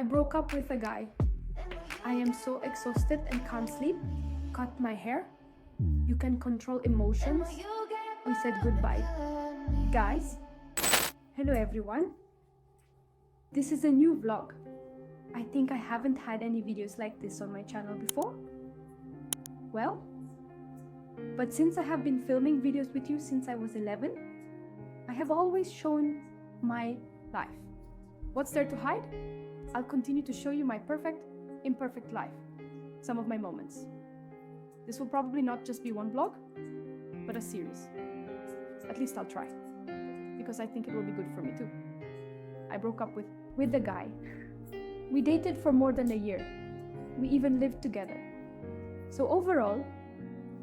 I broke up with a guy. I am so exhausted and can't sleep. Cut my hair. You can control emotions. We said goodbye. Guys, hello everyone. This is a new vlog. I think I haven't had any videos like this on my channel before. Well, but since I have been filming videos with you since I was 11, I have always shown my life. What's there to hide? I'll continue to show you my perfect, imperfect life. Some of my moments. This will probably not just be one vlog, but a series. At least I'll try. Because I think it will be good for me too. I broke up with the guy. We dated for more than a year. We even lived together. So overall,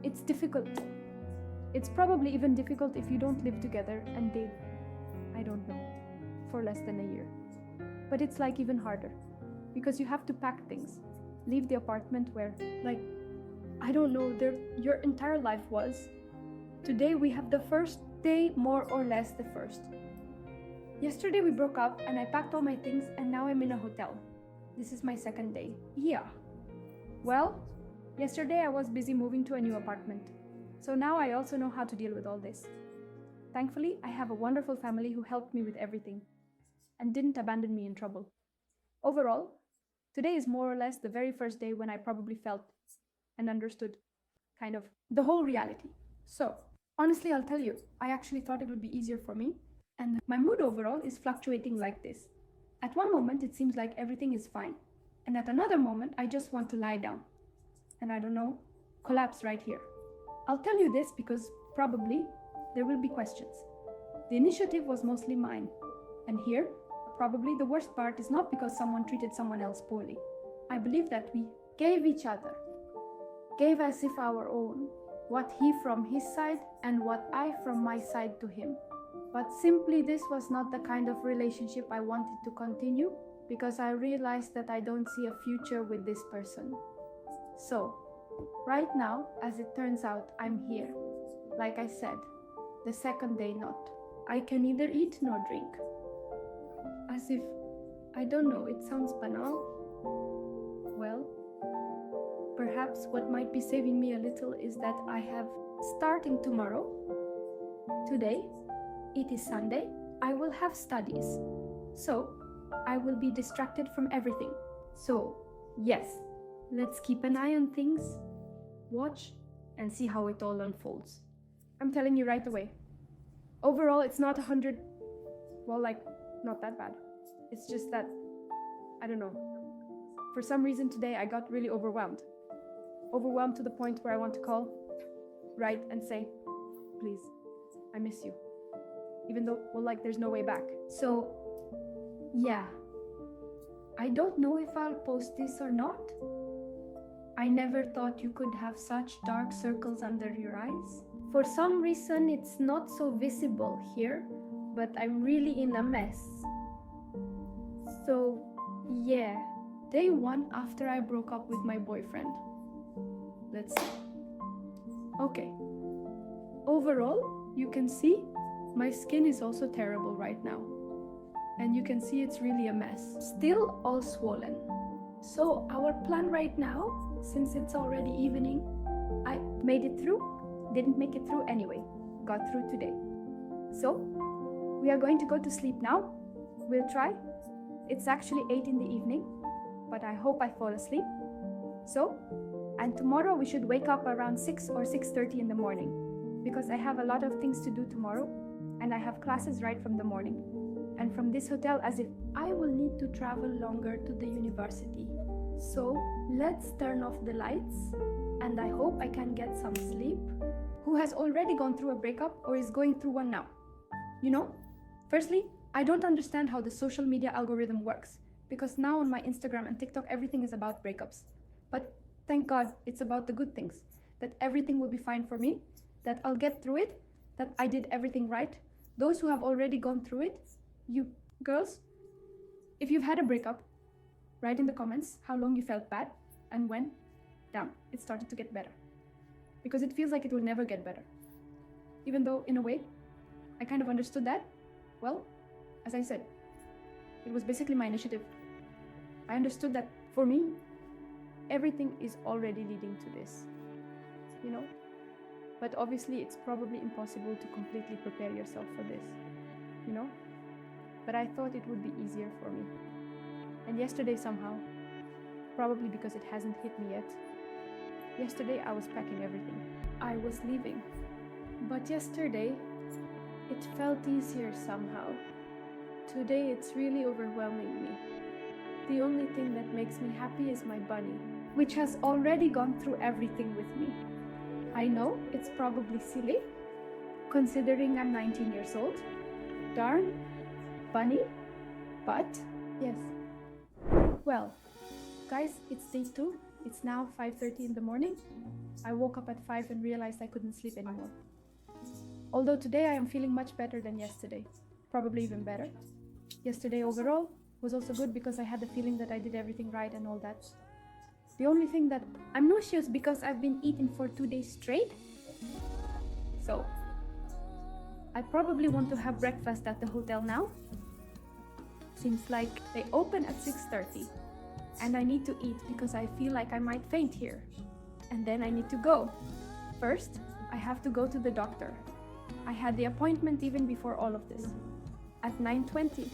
it's difficult. It's probably even difficult if you don't live together and date, I don't know, for less than a year. But it's like even harder. Because you have to pack things. Leave the apartment where, like, I don't know, your entire life was. Today we have the first day, more or less the first. Yesterday we broke up and I packed all my things and now I'm in a hotel. This is my second day. Yeah. Well, yesterday I was busy moving to a new apartment. So now I also know how to deal with all this. Thankfully, I have a wonderful family who helped me with everything and didn't abandon me in trouble. Overall, today is more or less the very first day when I probably felt and understood kind of the whole reality. So, honestly, I'll tell you, I actually thought it would be easier for me, and my mood overall is fluctuating like this. At one moment, it seems like everything is fine, and at another moment, I just want to lie down, and I don't know, collapse right here. I'll tell you this because probably there will be questions. The initiative was mostly mine, and here, probably the worst part is not because someone treated someone else poorly. I believe that we gave each other, gave as if our own, what he from his side and what I from my side to him. But simply this was not the kind of relationship I wanted to continue because I realized that I don't see a future with this person. So, right now, as it turns out, I'm here. Like I said, the second day not. I can neither eat nor drink. As if, I don't know, it sounds banal. Well, perhaps what might be saving me a little is that I have, starting tomorrow, today, it is Sunday, I will have studies. So, I will be distracted from everything. So, yes, let's keep an eye on things, watch, and see how it all unfolds. I'm telling you right away. Overall, it's not 100, well, like, not that bad. It's just that, I don't know. For some reason today, I got really overwhelmed. Overwhelmed to the point where I want to call, write, and say, please, I miss you. Even though, well, like, there's no way back. So, yeah. I don't know if I'll post this or not. I never thought you could have such dark circles under your eyes. For some reason, it's not so visible here, but I'm really in a mess. So, yeah. Day one after I broke up with my boyfriend. Let's see. Okay. Overall, you can see my skin is also terrible right now. And you can see it's really a mess. Still all swollen. So our plan right now, since it's already evening, I made it through, didn't make it through anyway, got through today. So, we are going to go to sleep now. We'll try. It's actually 8 in the evening, but I hope I fall asleep. So, and tomorrow we should wake up around 6 or 6:30 in the morning, because I have a lot of things to do tomorrow, and I have classes right from the morning. And from this hotel, as if I will need to travel longer to the university. So, let's turn off the lights, and I hope I can get some sleep. Who has already gone through a breakup or is going through one now? You know, firstly, I don't understand how the social media algorithm works, because now on my Instagram and TikTok, everything is about breakups. But thank God it's about the good things, that everything will be fine for me, that I'll get through it, that I did everything right. Those who have already gone through it, you girls, if you've had a breakup, write in the comments how long you felt bad and when, damn, it started to get better. Because it feels like it will never get better. Even though, in a way, I kind of understood that. Well, as I said, it was basically my initiative. I understood that for me, everything is already leading to this, you know? But obviously it's probably impossible to completely prepare yourself for this, you know? But I thought it would be easier for me. And yesterday somehow, probably because it hasn't hit me yet, yesterday I was packing everything. I was leaving. But yesterday, it felt easier somehow. Today it's really overwhelming me. The only thing that makes me happy is my bunny, which has already gone through everything with me. I know it's probably silly, considering I'm 19 years old. Darn, bunny, but yes. Well, guys, it's day 2. It's now 5:30 in the morning. I woke up at 5 and realized I couldn't sleep anymore. Although today I am feeling much better than yesterday, probably even better. Yesterday overall was also good because I had the feeling that I did everything right and all that. The only thing that I'm nauseous because I've been eating for 2 days straight. So, I probably want to have breakfast at the hotel now. Seems like they open at 6:30 and I need to eat because I feel like I might faint here. And then I need to go. First, I have to go to the doctor. I had the appointment even before all of this, at 9:20.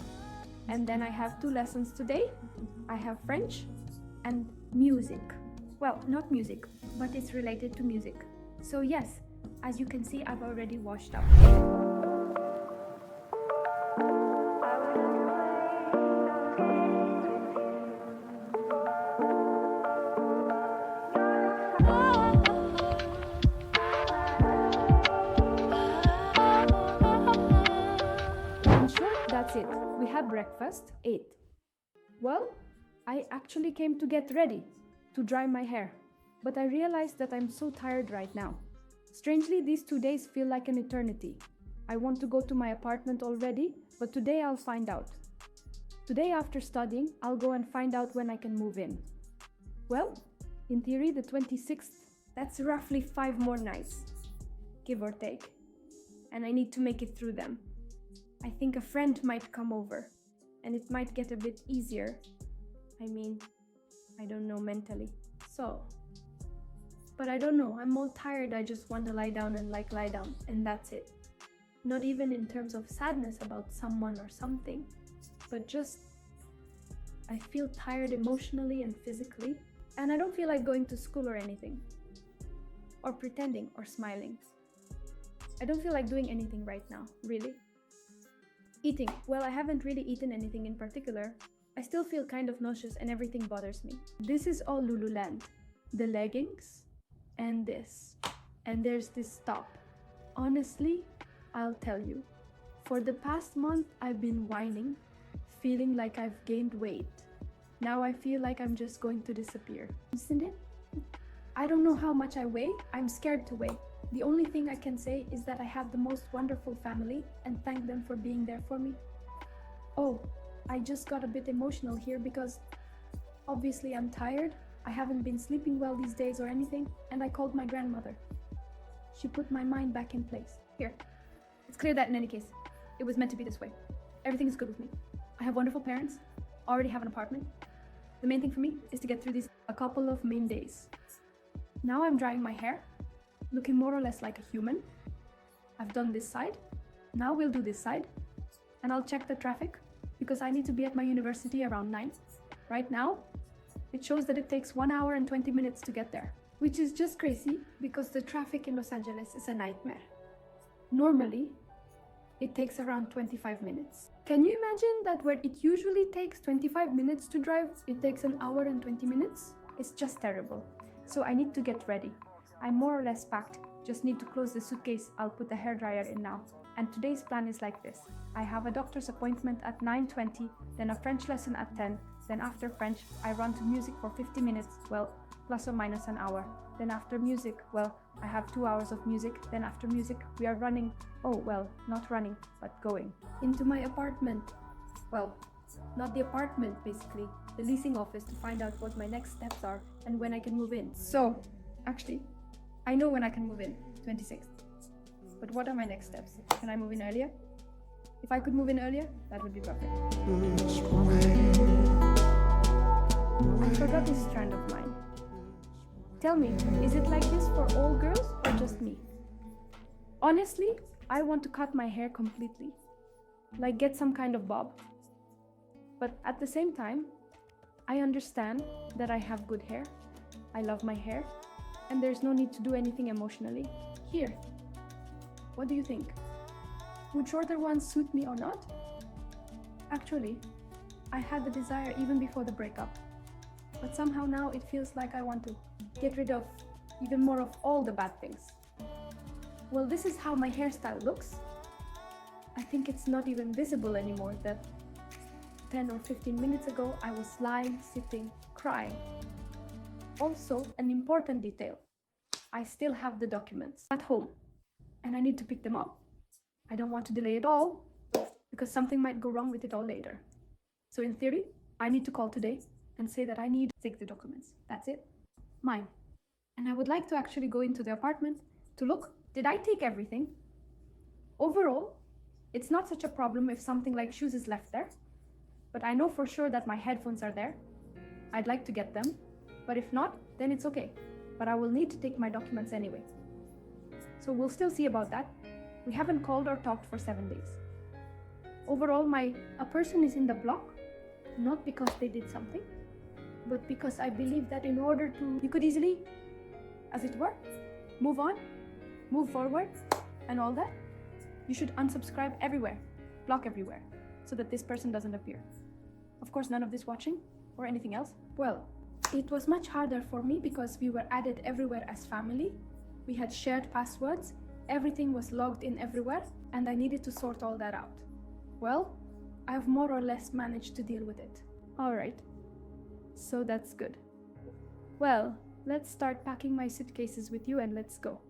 And then I have 2 lessons today. I have French and music. Well, not music, but it's related to music. So yes, as you can see, I've already washed up. In short, that's it. We have breakfast, 8. Well, I actually came to get ready, to dry my hair, but I realized that I'm so tired right now. Strangely, these 2 days feel like an eternity. I want to go to my apartment already, but today I'll find out. Today after studying, I'll go and find out when I can move in. Well, in theory, the 26th, that's roughly 5 more nights, give or take. And I need to make it through them. I think a friend might come over, and it might get a bit easier. I mean, I don't know mentally. So, but I don't know, I'm all tired, I just want to lie down and lie down, and that's it. Not even in terms of sadness about someone or something, but just, I feel tired emotionally and physically, and I don't feel like going to school or anything, or pretending or smiling. I don't feel like doing anything right now, really. Eating, well, I haven't really eaten anything in particular. I still feel kind of nauseous and everything bothers me. This is all Lululand. The leggings and this. And there's this top. Honestly, I'll tell you, for the past month I've been whining, feeling like I've gained weight. Now I feel like I'm just going to disappear. Isn't it? I don't know how much I weigh. I'm scared to weigh. The only thing I can say is that I have the most wonderful family and thank them for being there for me. Oh, I just got a bit emotional here because obviously I'm tired, I haven't been sleeping well these days or anything, and I called my grandmother. She put my mind back in place. Here, it's clear that in any case, it was meant to be this way. Everything is good with me. I have wonderful parents, already have an apartment. The main thing for me is to get through these a couple of main days. Now I'm drying my hair, looking more or less like a human. I've done this side, now we'll do this side, and I'll check the traffic because I need to be at my university around 9. Right now, it shows that it takes 1 hour and 20 minutes to get there, which is just crazy because the traffic in Los Angeles is a nightmare. Normally, it takes around 25 minutes. Can you imagine that where it usually takes 25 minutes to drive, it takes 1 hour and 20 minutes? It's just terrible. So I need to get ready. I'm more or less packed, just need to close the suitcase. I'll put the hairdryer in now. And today's plan is like this. I have a doctor's appointment at 9:20, then a French lesson at 10, then after French, I run to music for 50 minutes, well, plus or minus an hour. Then after music, well, I have 2 hours of music, then after music, we are running, oh, well, not running, but going, into my apartment. Well, not the apartment, basically, the leasing office to find out what my next steps are and when I can move in. So, actually, I know when I can move in, 26th. But what are my next steps? Can I move in earlier? If I could move in earlier, that would be perfect. I forgot this trend of mine. Tell me, is it like this for all girls or just me? Honestly, I want to cut my hair completely. Like get some kind of bob. But at the same time, I understand that I have good hair. I love my hair. And there's no need to do anything emotionally. Here. What do you think? Would shorter ones suit me or not? Actually, I had the desire even before the breakup. But somehow now it feels like I want to get rid of even more of all the bad things. Well, this is how my hairstyle looks. I think it's not even visible anymore that 10 or 15 minutes ago I was lying, sitting, crying. Also, an important detail. I still have the documents at home and I need to pick them up. I don't want to delay it all because something might go wrong with it all later. So in theory, I need to call today and say that I need to take the documents. That's it. Mine. And I would like to actually go into the apartment to look, did I take everything? Overall, it's not such a problem if something like shoes is left there, but I know for sure that my headphones are there. I'd like to get them, but if not, then it's okay. But I will need to take my documents anyway. So we'll still see about that. We haven't called or talked for 7 days. Overall, a person is in the block, not because they did something, but because I believe that in order to, you could easily, as it were, move on, move forward, and all that, you should unsubscribe everywhere, block everywhere, so that this person doesn't appear. Of course, none of this watching or anything else. Well, it was much harder for me because we were added everywhere as family. We had shared passwords, everything was logged in everywhere, and I needed to sort all that out. Well, I've more or less managed to deal with it. Alright, so that's good. Well, let's start packing my suitcases with you and let's go.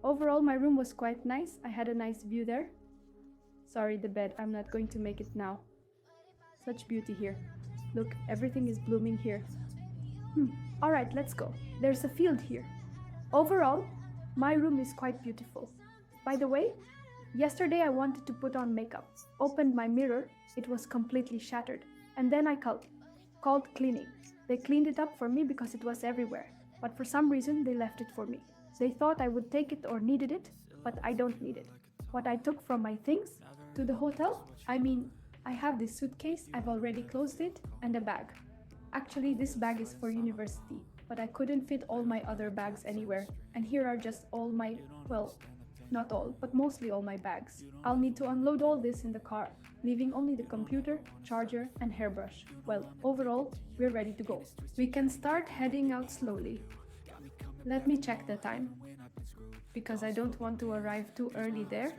Overall, my room was quite nice. I had a nice view there. Sorry, the bed, I'm not going to make it now. Such beauty here. Look, everything is blooming here. Alright, let's go. There's a field here. Overall, my room is quite beautiful. By the way, yesterday I wanted to put on makeup. Opened my mirror, it was completely shattered. And then I called cleaning. They cleaned it up for me because it was everywhere. But for some reason, they left it for me. They thought I would take it or needed it, but I don't need it. What I took from my things to the hotel, I have this suitcase, I've already closed it, and a bag. Actually, this bag is for university, but I couldn't fit all my other bags anywhere. And here are just all my, well, not all, but mostly all my bags. I'll need to unload all this in the car, leaving only the computer, charger, and hairbrush. Well, overall, we're ready to go. We can start heading out slowly. Let me check the time, because I don't want to arrive too early there,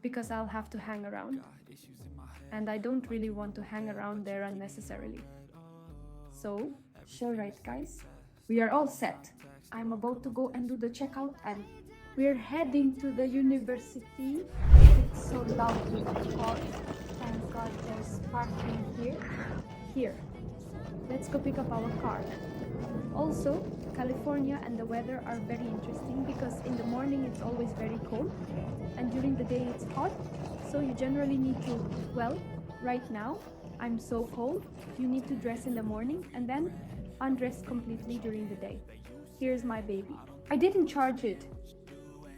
because I'll have to hang around. And I don't really want to hang around there unnecessarily. So, sure, right guys? We are all set. I'm about to go and do the checkout and we're heading to the university. It's so loud with the cars. Thank God there's parking here. Here. Let's go pick up our car. Also, California and the weather are very interesting because in the morning it's always very cold and during the day it's hot. So you generally need to, well, right now I'm so cold, you need to dress in the morning and then undress completely during the day. Here's my baby. I didn't charge it,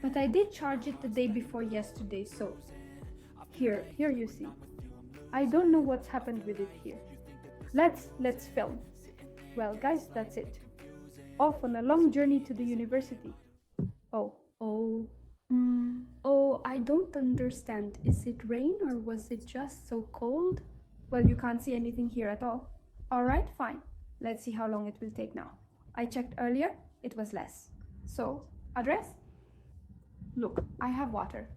but I did charge it the day before yesterday, so here you see. I don't know what's happened with it here. Let's film. Well guys, that's it. Off on a long journey to the university. Oh, I don't understand. Is it rain or was it just so cold? Well, you can't see anything here at all. Alright, fine. Let's see how long it will take now. I checked earlier, it was less. So, address? Look, I have water.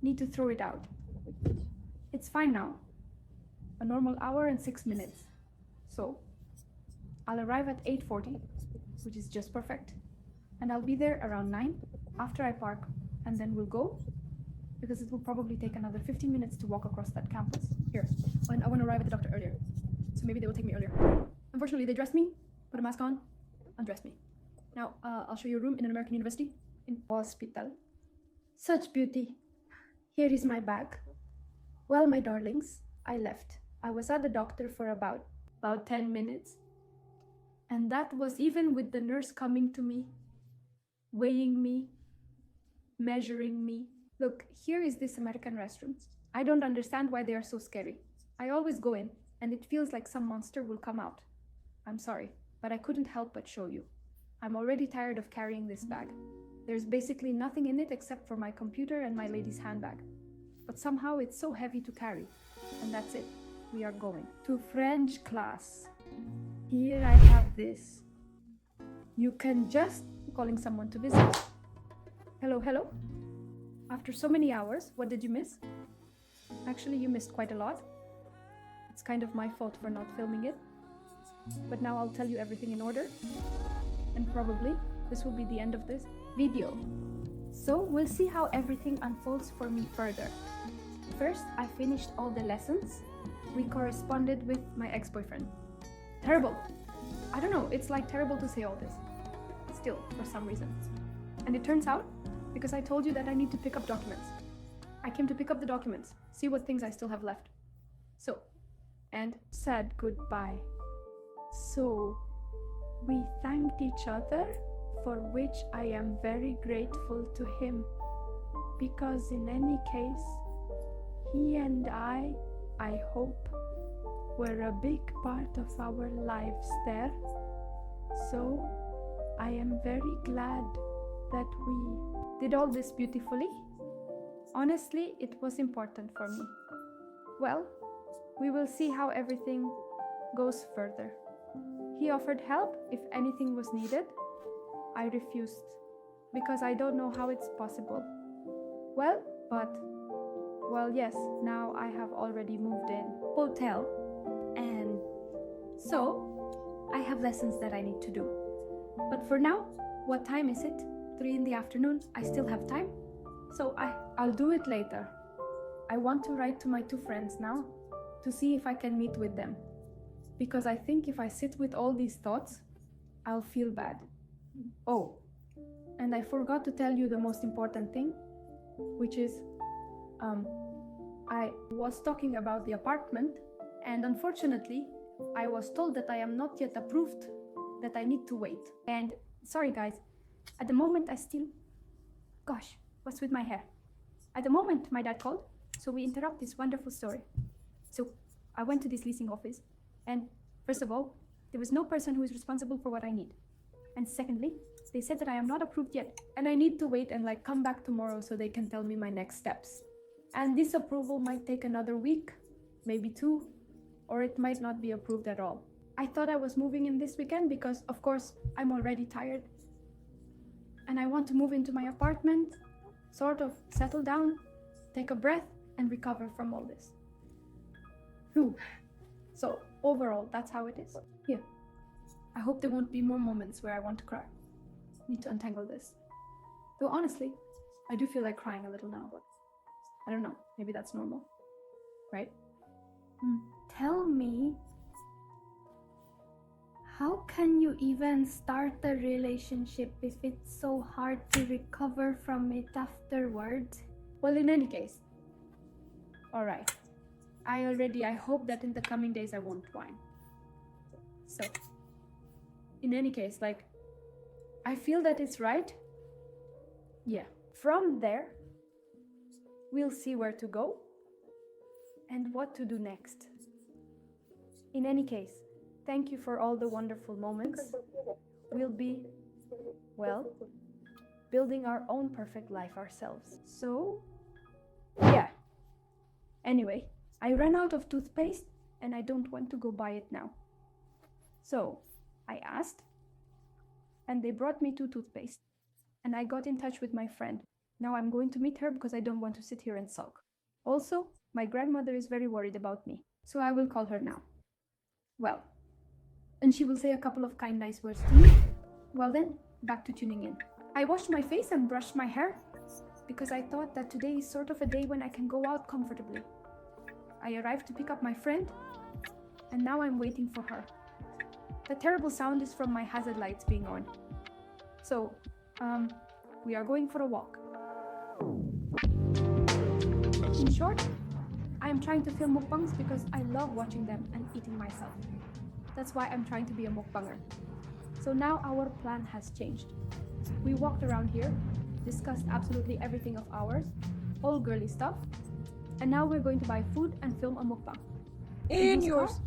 Need to throw it out. It's fine now. A normal hour and 6 minutes. So, I'll arrive at 8:40, which is just perfect. And I'll be there around 9 after I park. And then we'll go, because it will probably take another 15 minutes to walk across that campus. Here, and I want to arrive at the doctor earlier. So maybe they will take me earlier. Unfortunately, they dressed me, put a mask on, undressed me. Now, I'll show you a room in an American university, in hospital. Such beauty. Here is my bag. Well, my darlings, I left. I was at the doctor for about about 10 minutes. And that was even with the nurse coming to me, weighing me, measuring me. Look, here is this American restroom. I don't understand why they are so scary. I always go in, and it feels like some monster will come out. I'm sorry, but I couldn't help but show you. I'm already tired of carrying this bag. There's basically nothing in it except for my computer and my lady's handbag. But somehow it's so heavy to carry. And that's it. We are going to French class. Here I have this. You can just calling someone to visit. Hello, hello. After so many hours, what did you miss? Actually, you missed quite a lot. It's kind of my fault for not filming it. But now I'll tell you everything in order. And probably this will be the end of this video. So we'll see how everything unfolds for me further. First, I finished all the lessons. We corresponded with my ex-boyfriend. Terrible. I don't know, it's like terrible to say all this. Still, for some reason. And it turns out, because I told you that I need to pick up documents. I came to pick up the documents, see what things I still have left. So, and said goodbye. So, we thanked each other, for which I am very grateful to him. Because in any case, he and I hope, were a big part of our lives there. So, I am very glad that we did all this beautifully. Honestly, it was important for me. Well, we will see how everything goes further. He offered help if anything was needed. I refused, because I don't know how it's possible. Well, yes, now I have already moved in. Hotel. And so, I have lessons that I need to do. But for now, what time is it? 3 in the afternoon. I still have time. So I'll do it later. I want to write to my 2 friends now to see if I can meet with them. Because I think if I sit with all these thoughts, I'll feel bad. Oh, and I forgot to tell you the most important thing, which is, I was talking about the apartment, and unfortunately, I was told that I am not yet approved, that I need to wait. And sorry guys, at the moment gosh, what's with my hair? At the moment, my dad called, so we interrupt this wonderful story. So I went to this leasing office, and first of all, there was no person who is responsible for what I need. And secondly, they said that I am not approved yet, and I need to wait and come back tomorrow so they can tell me my next steps. And this approval might take another week, maybe 2, or it might not be approved at all. I thought I was moving in this weekend because, of course, I'm already tired. And I want to move into my apartment, sort of settle down, take a breath, and recover from all this. Whew. So, overall, that's how it is. Here. I hope there won't be more moments where I want to cry. Need to untangle this. Though honestly, I do feel like crying a little now, but I don't know, maybe that's normal, right? Tell me, how can you even start a relationship if it's so hard to recover from it afterwards? Well, in any case, alright, I hope that in the coming days I won't whine. So, in any case, I feel that it's right. Yeah. From there, we'll see where to go and what to do next. In any case, thank you for all the wonderful moments. We'll be, building our own perfect life ourselves. So, yeah. Anyway, I ran out of toothpaste and I don't want to go buy it now. So, I asked, and they brought me 2 toothpaste. And I got in touch with my friend. Now I'm going to meet her because I don't want to sit here and sulk. Also, my grandmother is very worried about me, so I will call her now. Well, and she will say a couple of kind, nice words to me. Well then, back to tuning in. I washed my face and brushed my hair because I thought that today is sort of a day when I can go out comfortably. I arrived to pick up my friend, and now I'm waiting for her. The terrible sound is from my hazard lights being on. So, we are going for a walk. In short, I am trying to film mukbangs because I love watching them and eating myself. That's why I'm trying to be a mukbanger. So now our plan has changed. We walked around here, discussed absolutely everything of ours, all girly stuff, and now we're going to buy food and film a mukbang. In whose yours. car?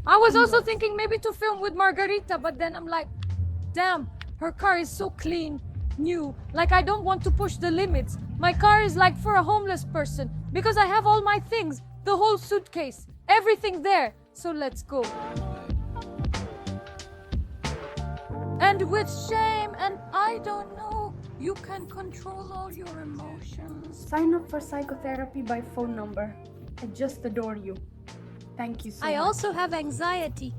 I was In also yours. thinking maybe to film with Margarita, but then I'm like, damn, her car is so clean, new. Like I don't want to push the limits. My car is like for a homeless person because I have all my things, the whole suitcase, everything there. So let's go. And with shame and I don't know, you can control all your emotions. Sign up for psychotherapy by phone number. I just adore you. Thank you so much. I also have anxiety.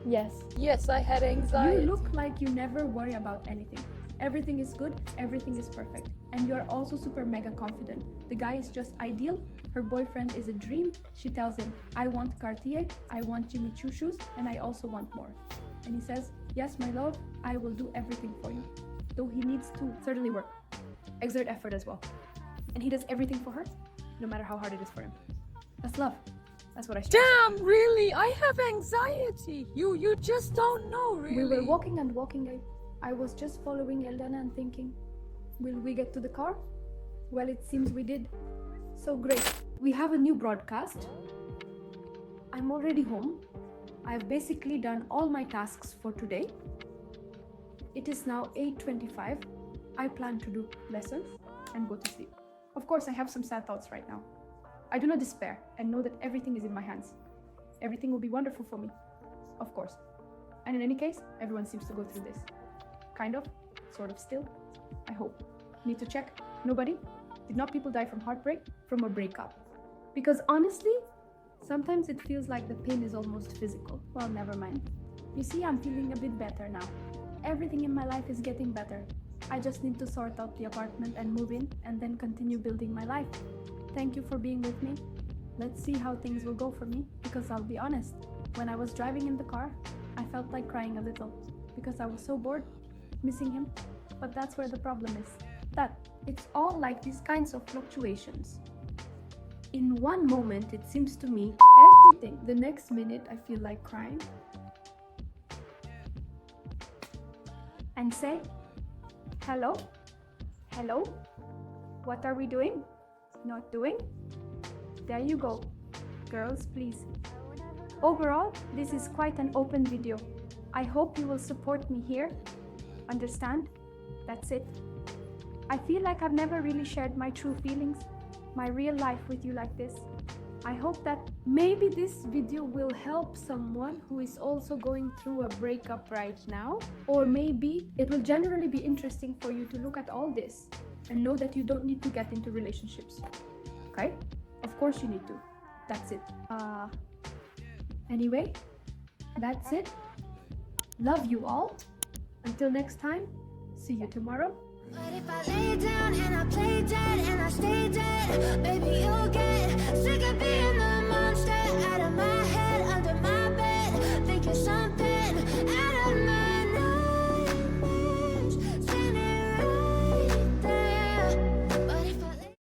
Yes. Yes, I had anxiety. You look like you never worry about anything. Everything is good, everything is perfect. And you're also super mega confident. The guy is just ideal. Her boyfriend is a dream. She tells him, I want Cartier, I want Jimmy Choo shoes, and I also want more. And he says, yes, my love, I will do everything for you. Though he needs to certainly work, exert effort as well. And he does everything for her, no matter how hard it is for him. That's love. That's what I stress. Damn, really? I have anxiety. You just don't know, really. We were walking and walking. I was just following Elena and thinking, will we get to the car? Well, it seems we did. So great. We have a new broadcast. I'm already home. I've basically done all my tasks for today. It is now 8:25. I plan to do lessons and go to sleep. Of course, I have some sad thoughts right now. I do not despair and know that everything is in my hands. Everything will be wonderful for me. Of course. And in any case, everyone seems to go through this. Kind of, sort of still. I hope. Need to check. Nobody? Did not people die from heartbreak? From a breakup? Because honestly, sometimes it feels like the pain is almost physical. Well, never mind. You see, I'm feeling a bit better now. Everything in my life is getting better. I just need to sort out the apartment and move in and then continue building my life. Thank you for being with me. Let's see how things will go for me, because I'll be honest, when I was driving in the car, I felt like crying a little because I was so bored, missing him. But that's where the problem is. That it's all like these kinds of fluctuations. In one moment, it seems to me everything. The next minute, I feel like crying and say, hello? Hello? What are we doing? Not doing? There you go. Girls, please. Overall, this is quite an open video. I hope you will support me here. Understand? That's it. I feel like I've never really shared my true feelings, my real life with you like this. I hope that maybe this video will help someone who is also going through a breakup right now. Or maybe it will generally be interesting for you to look at all this and know that you don't need to get into relationships. Okay? Of course you need to. That's it. Anyway, that's it. Love you all. Until next time, see you tomorrow. But if I lay down and I play dead and I stay dead, baby, you'll get sick of being the monster out of my head.